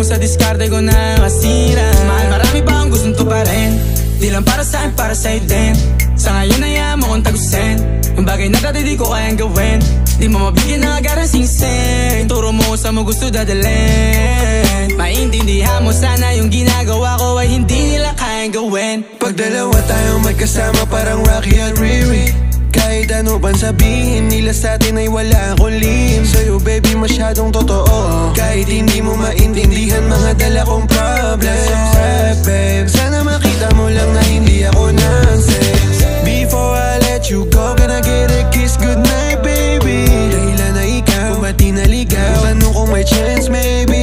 mo sa diskarte ko na masira. Mahal, marami pa ang gustong tuparin. Di lang para sa'kin, para sa'yo din. Sa ngayon ayaw mo kong tagusin yung bagay na dati di ko kayang gawin. Di mo mabigyan ng agarang singsing. Turo mo sa mo gusto dadalhin. Maintindihan mo sana yung ginagawa ko ay hindi nila kayang gawin. Pag dalawa tayong magkasama parang Rocky at Riri. Kahit ano bang sabihin nila sa'tin ay wala akong lihim. Sa'yo baby masyadong totoo. Kahit hindi mo maintindihan mga dala kong problems. Babe, sana makita mo lang na hindi ako na